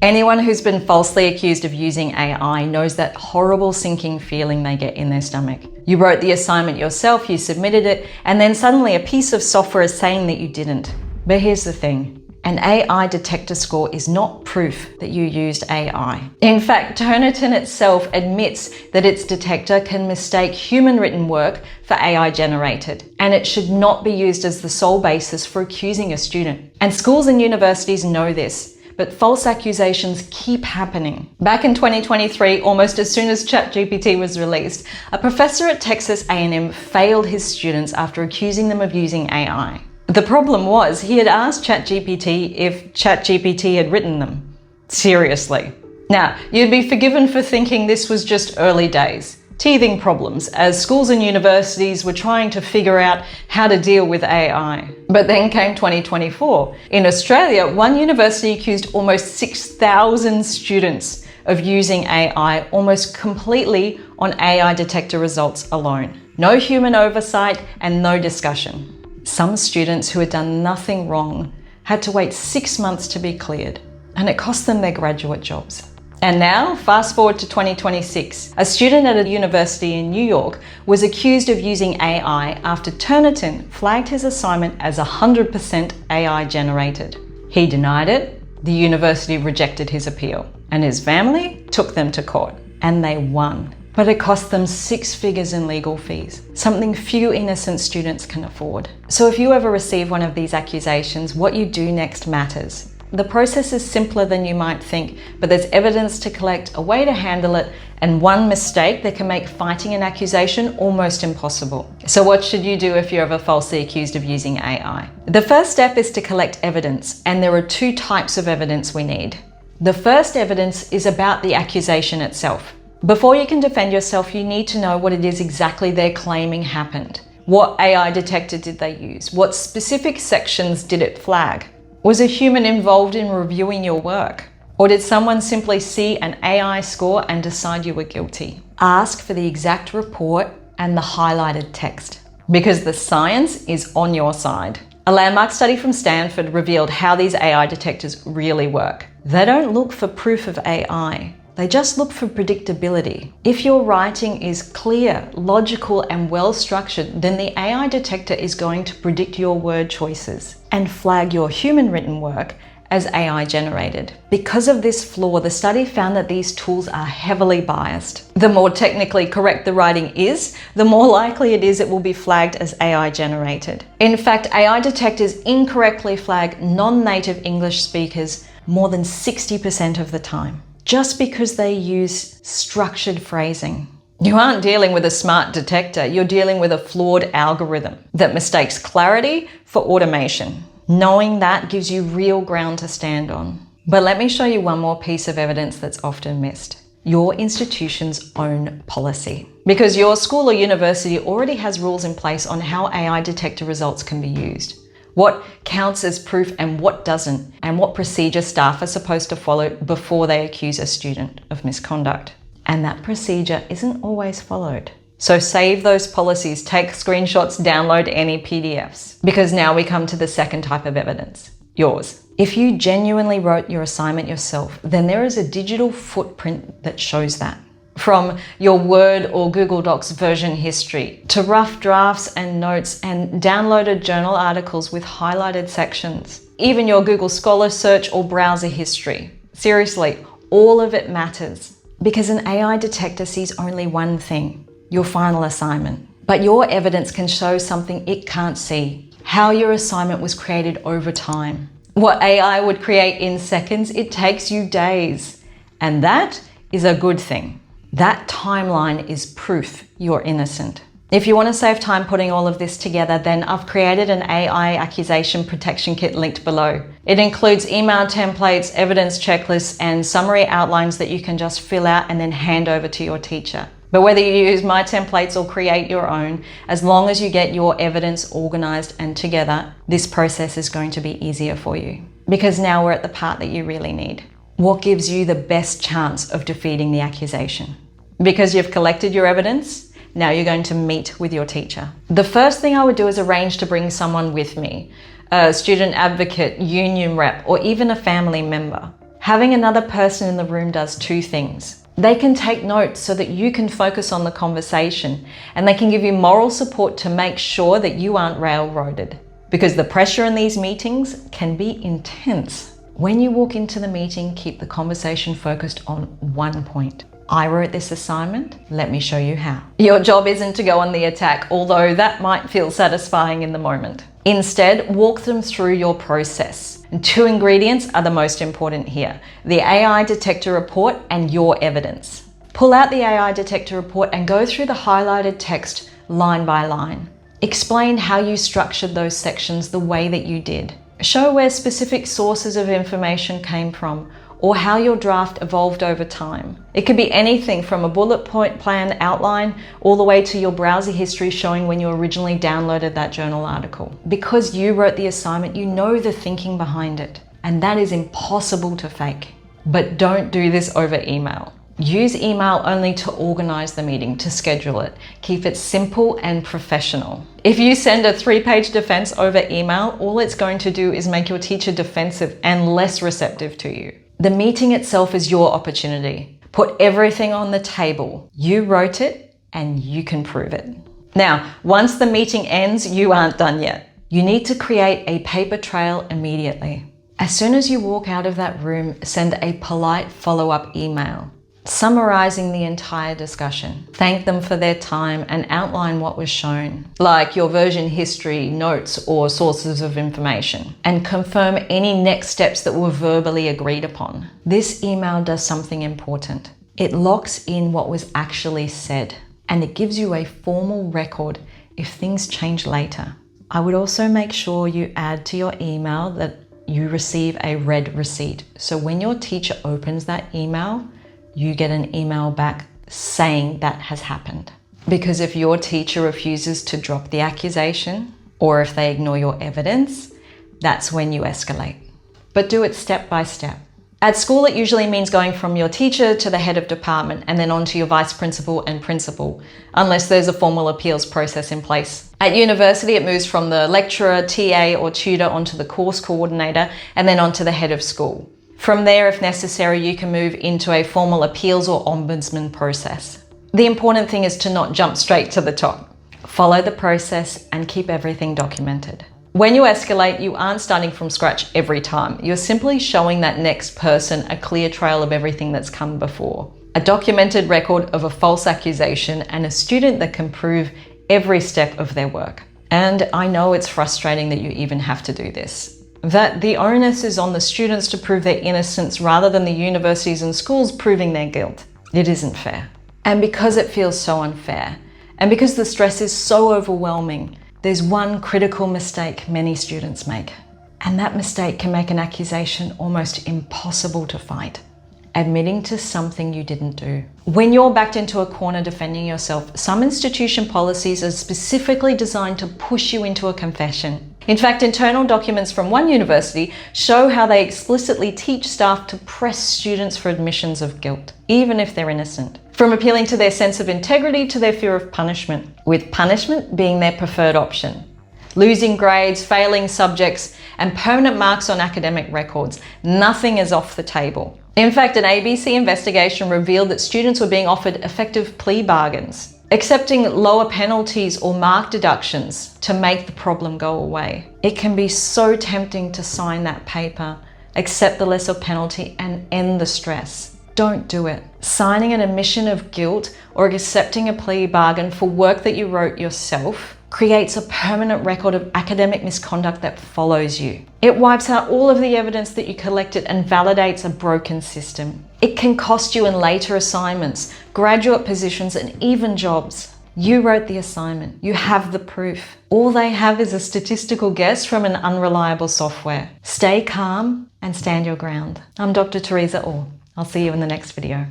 Anyone who's been falsely accused of using AI knows that horrible sinking feeling they get in their stomach. You wrote the assignment yourself, you submitted it, and then suddenly a piece of software is saying that you didn't. But here's the thing. An AI detector score is not proof that you used AI. In fact, Turnitin itself admits that its detector can mistake human written work for AI generated, and it should not be used as the sole basis for accusing a student. And schools and universities know this. But false accusations keep happening. Back in 2023, almost as soon as ChatGPT was released, a professor at Texas A&M failed his students after accusing them of using AI. The problem was he had asked ChatGPT if ChatGPT had written them. Seriously. Now, you'd be forgiven for thinking this was just early days. Teething problems as schools and universities were trying to figure out how to deal with AI. But then came 2024. In Australia, one university accused almost 6,000 students of using AI almost completely on AI detector results alone. No human oversight and no discussion. Some students who had done nothing wrong had to wait 6 months to be cleared, and it cost them their graduate jobs. And now, fast forward to 2026, a student at a university in New York was accused of using AI after Turnitin flagged his assignment as 100% AI generated. He denied it, the university rejected his appeal, and his family took them to court, and they won. But it cost them 6 figures in legal fees, something few innocent students can afford. So if you ever receive one of these accusations, what you do next matters. The process is simpler than you might think, but there's evidence to collect, a way to handle it, and one mistake that can make fighting an accusation almost impossible. So what should you do if you're ever falsely accused of using AI? The first step is to collect evidence, and there are 2 types of evidence we need. The first evidence is about the accusation itself. Before you can defend yourself, you need to know what it is exactly they're claiming happened. What AI detector did they use? What specific sections did it flag? Was a human involved in reviewing your work? Or did someone simply see an AI score and decide you were guilty? Ask for the exact report and the highlighted text, because the science is on your side. A landmark study from Stanford revealed how these AI detectors really work. They don't look for proof of AI. They just look for predictability. If your writing is clear, logical, and well-structured, then the AI detector is going to predict your word choices and flag your human written work as AI generated. Because of this flaw, the study found that these tools are heavily biased. The more technically correct the writing is, the more likely it is it will be flagged as AI generated. In fact, AI detectors incorrectly flag non-native English speakers more than 60% of the time, just because they use structured phrasing. You aren't dealing with a smart detector, you're dealing with a flawed algorithm that mistakes clarity for automation. Knowing that gives you real ground to stand on. But let me show you one more piece of evidence that's often missed. Your institution's own policy. Because your school or university already has rules in place on how AI detector results can be used. What counts as proof and what doesn't, and what procedure staff are supposed to follow before they accuse a student of misconduct. And that procedure isn't always followed. So save those policies, take screenshots, download any PDFs. Because now we come to the second type of evidence, yours. If you genuinely wrote your assignment yourself, then there is a digital footprint that shows that. From your Word or Google Docs version history, to rough drafts and notes and downloaded journal articles with highlighted sections, even your Google Scholar search or browser history. Seriously, all of it matters, because an AI detector sees only one thing, your final assignment. But your evidence can show something it can't see, how your assignment was created over time. What AI would create in seconds, it takes you days. And that is a good thing. That timeline is proof you're innocent. If you want to save time putting all of this together, then I've created an AI accusation protection kit linked below. It includes email templates, evidence checklists, and summary outlines that you can just fill out and then hand over to your teacher. But whether you use my templates or create your own, as long as you get your evidence organized and together, this process is going to be easier for you. Because now we're at the part that you really need. What gives you the best chance of defeating the accusation? Because you've collected your evidence, now you're going to meet with your teacher. The first thing I would do is arrange to bring someone with me, a student advocate, union rep, or even a family member. Having another person in the room does two things. They can take notes so that you can focus on the conversation, and they can give you moral support to make sure that you aren't railroaded. Because the pressure in these meetings can be intense. When you walk into the meeting, keep the conversation focused on one point. I wrote this assignment, let me show you how. Your job isn't to go on the attack, although that might feel satisfying in the moment. Instead, walk them through your process. And two ingredients are the most important here: the AI detector report and your evidence. Pull out the AI detector report and go through the highlighted text line by line. Explain how you structured those sections the way that you did. Show where specific sources of information came from, or how your draft evolved over time. It could be anything from a bullet point plan outline all the way to your browser history showing when you originally downloaded that journal article. Because you wrote the assignment, you know the thinking behind it, and that is impossible to fake. But don't do this over email. Use email only to organize the meeting, to schedule it. Keep it simple and professional. If you send a 3-page defense over email, all it's going to do is make your teacher defensive and less receptive to you. The meeting itself is your opportunity. Put everything on the table. You wrote it and you can prove it. Now, once the meeting ends, you aren't done yet. You need to create a paper trail immediately. As soon as you walk out of that room, send a polite follow-up email, summarizing the entire discussion. Thank them for their time and outline what was shown, like your version history, notes, or sources of information, and confirm any next steps that were verbally agreed upon. This email does something important. It locks in what was actually said, and it gives you a formal record if things change later. I would also make sure you add to your email that you receive a read receipt. So when your teacher opens that email, you get an email back saying that has happened. Because if your teacher refuses to drop the accusation, or if they ignore your evidence, that's when you escalate. But do it step by step. At school, it usually means going from your teacher to the head of department and then on to your vice principal and principal, unless there's a formal appeals process in place. At university, it moves from the lecturer, TA, or tutor onto the course coordinator and then onto the head of school. From there, if necessary, you can move into a formal appeals or ombudsman process. The important thing is to not jump straight to the top. Follow the process and keep everything documented. When you escalate, you aren't starting from scratch every time. You're simply showing that next person a clear trail of everything that's come before. A documented record of a false accusation and a student that can prove every step of their work. And I know it's frustrating that you even have to do this. That the onus is on the students to prove their innocence rather than the universities and schools proving their guilt. It isn't fair. And because it feels so unfair, and because the stress is so overwhelming, there's one critical mistake many students make. And that mistake can make an accusation almost impossible to fight. Admitting to something you didn't do. When you're backed into a corner defending yourself, some institution policies are specifically designed to push you into a confession. In fact, internal documents from one university show how they explicitly teach staff to press students for admissions of guilt, even if they're innocent. From appealing to their sense of integrity to their fear of punishment, with punishment being their preferred option. Losing grades, failing subjects, and permanent marks on academic records. Nothing is off the table. In fact, an ABC investigation revealed that students were being offered effective plea bargains, accepting lower penalties or mark deductions to make the problem go away. It can be so tempting to sign that paper, accept the lesser penalty, and end the stress. Don't do it. Signing an admission of guilt or accepting a plea bargain for work that you wrote yourself creates a permanent record of academic misconduct that follows you. It wipes out all of the evidence that you collected and validates a broken system. It can cost you in later assignments, graduate positions, and even jobs. You wrote the assignment. You have the proof. All they have is a statistical guess from an unreliable software. Stay calm and stand your ground. I'm Dr. Teresa Orr. I'll see you in the next video.